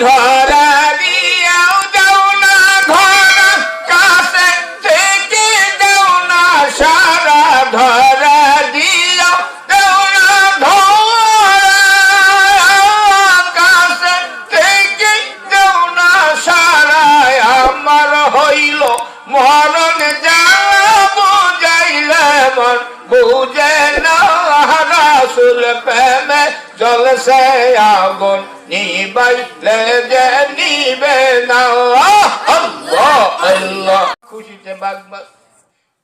ধরা দিয়াও যাও না ধরা, কাছে থেকে যাও না সারা, ধরা দিয়াও যাও না ধরা, কাছে থেকে যাও না সারা। আমার হইল মরণ জ্বালা, বুঝাইলে মন বুঝে না, রাসূল প্রেমে জ্বলছে আগুন, নিবাইলে যে নিবে না। আল্লাহ আল্লাহ খুশিতে বাগবাগ।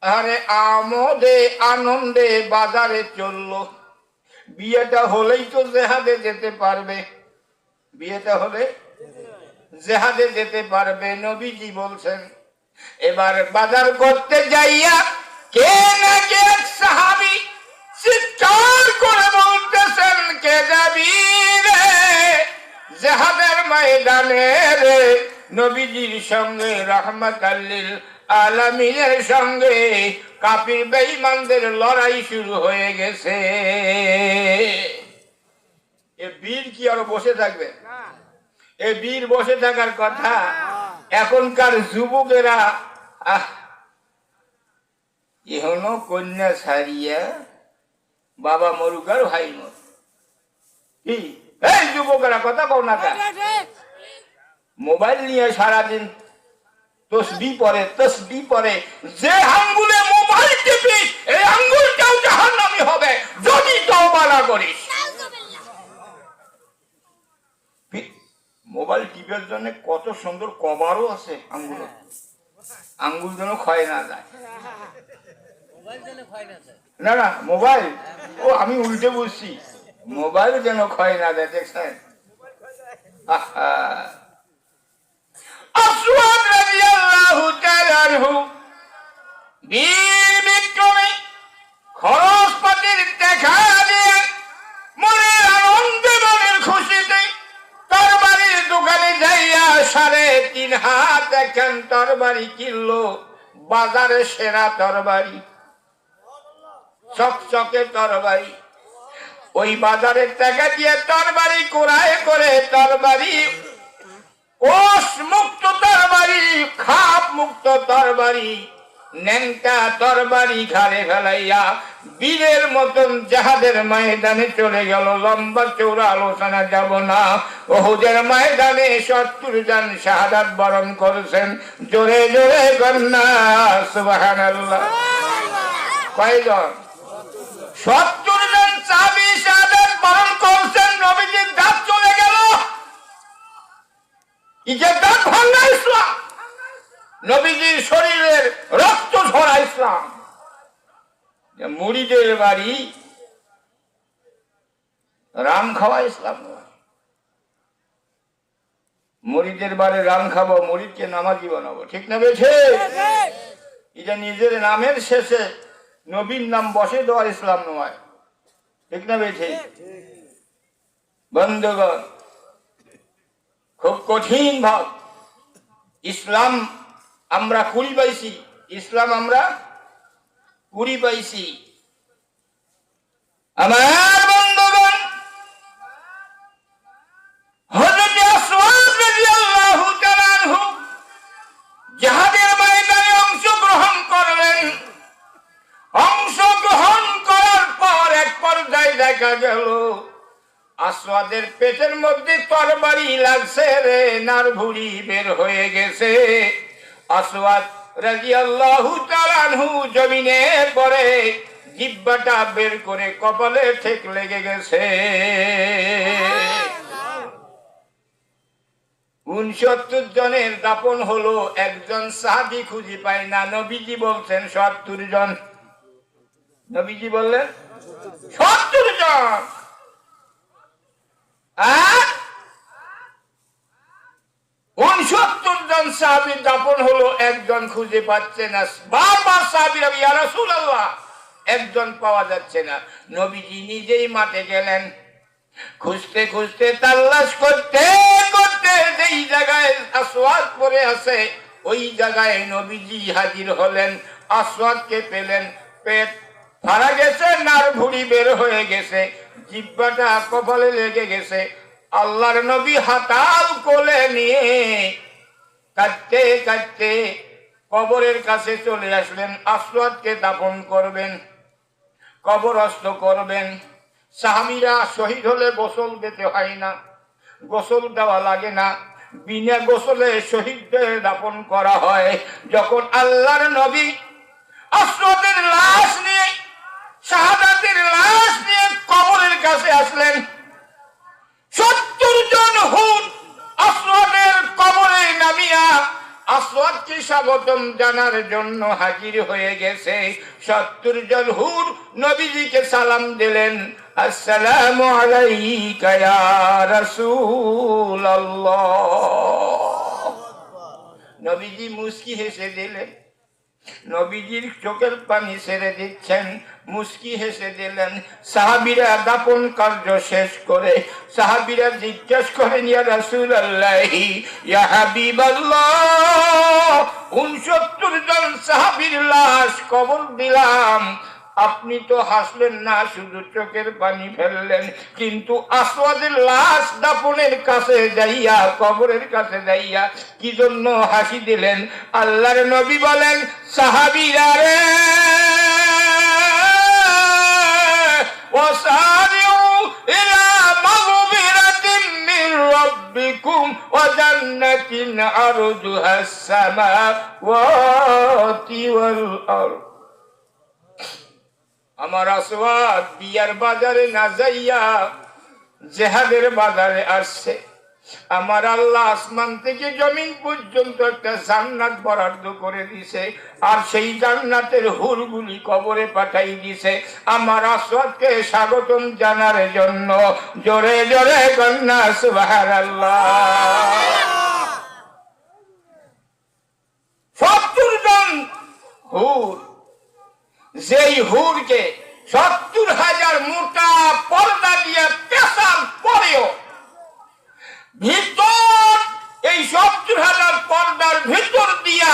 আরে আমোদে আনন্দে বাজারে চললো। বিয়েটা হলেই তো জেহাদে যেতে পারবে, বিয়েটা হলে জেহাদে যেতে পারবে। নবীজি বলছেন এবার বাজার করতে যাইয়া কে না কে সাহাবী চিৎকার করে বলতেছেন, কে যাবি রে জিহাদের ময়দানে রে? নবীজির সঙ্গে রাহমাতাল লিল আলামিনের সঙ্গে কাফির বেঈমানদের লড়াই শুরু হয়ে গেছে। এ বীর কি আর বসে থাকবে? এ বীর বসে থাকার কথা? এখনকার যুবকেরা এখনো কন্যা ছাড়িয়া বাবা মরুক আর ভাই মরুক। কি এই যুবকেরা কথা কও না কেন? মোবাইল নিয়ে সারাদিন তসবিহ পড়ে, তসবিহ পড়ে। যে আঙ্গুলে মোবাইল টিপি এই আঙ্গুলটাও জাহান্নামী হবে যদি তওবা না করিস। মোবাইল টিপার জন্য কত সুন্দর কভারও আছে আঙ্গুল, আঙ্গুল যেন ক্ষয় না যায়। না না মোবাইল, ও আমি উল্টে বলছি, মোবাইল যেন ক্ষয় না যায়। দেখছেন আসওয়াদ রাদিয়াল্লাহু তাআলা আনহু বীর বিক্রমী খরচপাতির দেখা দিয়ে মনের আনন্দে মনের খুশিতে তরবারির দোকানে যাইয়া ৩.৫ হাত একখান তরবারি কিনলো। বাজারে সেরা তরবারি, চকচকে তরবারি। ওই বাজারের টাকা দিয়ে তরবারি ক্রয় করে, তরবারি কোষ মুক্ত তরবারি, খাপ মুক্ত তরবারি, ন্যাংটা তরবারি ঘাড়ে ফেলাইয়া বীরের মতন জিহাদের ময়দানে চলে গেল। লম্বা চৌড়া আলোচনা যাব না। উহুদের ময়দানে ৭০ জন শাহাদাত বরণ করেছেন। জোরে জোরে কন্যা সুবহানাল্লাহ। কয়জন? ৭০ জন সাহাবী শাহাদাত বরণ করেছেন। নবীজির দাঁত চলে গেল। ইজের দাঁত ভাঙা ইসলাম, নবীজির শরীরের রক্ত ঝরা ইসলাম। মুরিদের বাড়ি রাম খাওয়া ইসলাম নয়। মুরিদের বাড়ি রাম খাবো, মুরিদকে নামাজি বানাবো, ঠিক না বেঠে? এটা নিজের নামের শেষে নবীর নাম বসে দেওয়া ইসলাম নয়, ঠিক না বেঠে? বন্ধুগণ, খুব কঠিন ভাব। ইসলাম আমরা কুড়ি পাইছি, ইসলাম আমরা কুড়ি পাইছি। আমার বন্ধুগণ, হযরত আসওয়াদ রাদিয়াল্লাহু তাআলা আনহু জিহাদের ময়দানে অংশগ্রহণ করলেন। অংশগ্রহণ করার পর এক পর্যায়ে দেখা গেল আসওয়াদের পেটের মধ্যে তরবারি লাগছে রে, নাড়ভুড়ি বের হয়ে গেছে। আসওয়াদ রাদিয়াল্লাহু তাআলা আনহু জমিনে পড়ে জিহ্বাটা বের করে কপালে ঠেক লেগে গেছে। ৬৯ জনের দাপন হলো, একজন সাহাবী খুঁজে পায় না। নবীজি বলছেন ৭০ জন। নবীজি বললেন ৭০ জন। ৬৯ জন সাহাবীর দাপন হলো, একজন খুঁজে পাচ্ছে না। বারবার সাহাবীরা ইয়া রাসূলুল্লাহ, একজন পাওয়া যাচ্ছে না। নবীজি নিজেই মাঠে গেলেন, খুঁজতে খুঁজতে তালাশ করতে করতে যেই জায়গায় আসওয়াদ পড়ে আছে ওই জায়গায় নবীজি হাজির হলেন। আসওয়াদকে পেলেন, পেট ফাড়া গেছে, নাড়ভুড়ি বের হয়ে গেছে, জিহ্বাটা কপালে লেগে গেছে, আল্লাহর নবী হাতাল কোলে নিয়ে কাঁদতে কাঁদতে কবরের কাছে চলে আসলেন। আসওয়াদকে দাফন করবেন, কবরস্থ করবেন। সাহাবীরা শহীদ হলে গোসল দিতে হয় না, গোসল দেওয়া লাগে না, বিনা গোসলে শহীদদের দাফন করা হয়। যখন আল্লাহর নবী আসওয়াদের লাশ নিয়ে, শাহাদাতের লাশ নিয়ে কবরের কাছে আসলেন, 70 জন হুর আসওয়াদের কবরে নামিয়া আসওয়াদকে স্বাগতম জানার জন্য হাজির হয়ে গেছে। 70 জন হুর নবীজিকে সালাম দিলেন, আসসালামু আলাইকা ইয়া রাসূলুল্লাহ। নবীজি মুস্কি হেসে দিলেন, নবীজির চোখের পানি ছেড়ে দিচ্ছেন, মুস্কি হেসে দিলেন। সাহাবীরা দাফন কার্য শেষ করে সাহাবীরা জিজ্ঞেস করেন, ইয়া রাসূলুল্লাহ, ইয়া হাবিবাল্লাহ, 69 জন সাহাবীর লাশ কবর দিলাম, আপনি তো হাসলেন না, শুধু চোখের পানি ফেললেন। কিন্তু আসওয়াদের লাশ দাফনের কাছে যাইয়া, কবরের কাছে যাইয়া কি জন্য হাসি দিলেন? আল্লাহর নবী বলেন, সাহাবীরা রে, ওয়াসারিউ ইলা মাগফিরাতিন মির রাব্বিকুম ওয়া জান্নাতিন আরজুহাস সামাওয়াতি ওয়াল আরদ। আমার আসওয়াদ বিয়ার বাজারে না যাইয়া জিহাদের বাজারে আসছে। আমার আল্লাহ আসমান থেকে জমিন পর্যন্ত একটা জান্নাত বরাদ্দ করে দিয়েছে, আর সেই জান্নাতের হুরগুলি কবরে পাঠাই দিয়েছে আমার আসওয়াদকে স্বাগতম জানার জন্য। জোরে জোরে কন্যা সুবহানাল্লাহ। 70 জন হুর, যেই হুরকে 70,000 মোটা পর্দা দিয়ে পেশাল পরেও ভিতর, এই 70,000 পর্দার ভিতর দিয়া,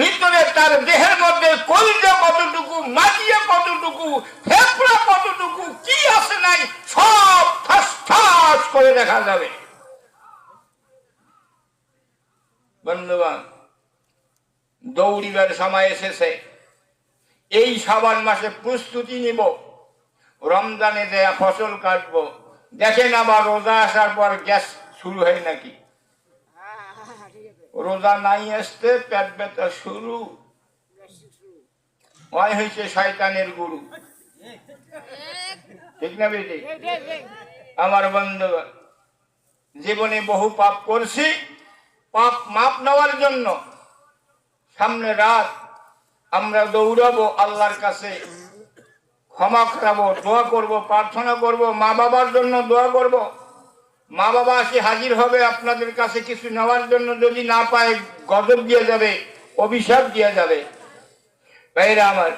ভিতরে তার দেহের মধ্যে কলিজা কতটুকু, মাটিয়া কতটুকু, ফেফড়া কতটুকু, কি আছে নাই সব ঠাস ঠাস করে দেখা যাবে। বন্ধুবান, দৌড়িবার সময় এসেছে। এই শাবান মাসে প্রস্তুতি নিব, রমজানে দেয়া ফসল কাটবো। দেখেন আবার রোজা আসার পর গ্যাস শুরু হয় নাকি? রোজা নাই আসতে পেট ব্যথা শুরু হয়েছে, শয়তানের গুরু। ঠিক না বেটি? আমার বন্ধু, জীবনে বহু পাপ করছি, পাপ মাপ নেওয়ার জন্য সামনে রাত আমরা দৌড়াবো আল্লাহর কাছে, ক্ষমা করাবো, দোয়া করব, প্রার্থনা করব, মা বাবার জন্য দোয়া করব। মা বাবা আসে হাজির হবে আপনাদের কাছে কিছু নেওয়ার জন্য, যদি না পায় গজব দিয়ে যাবে, অভিশাপ দিয়ে যাবে। ভাইরা আমার,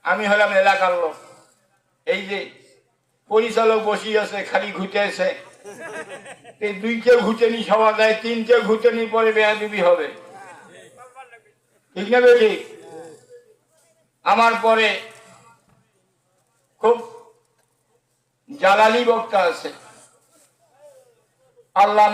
আমি হলাম এলাকার লোক। এই যে পরিচালক বসিয়ে আছে, খালি ঘুটেছে, এই 2কে ঘুটেনি সভা যায়, 3কে ঘুটেনি পরে বেয়াদবি হবে। ঠিক না বেটি? আমার পরে খুব জালালি বক্তা আছে, আল্লাহ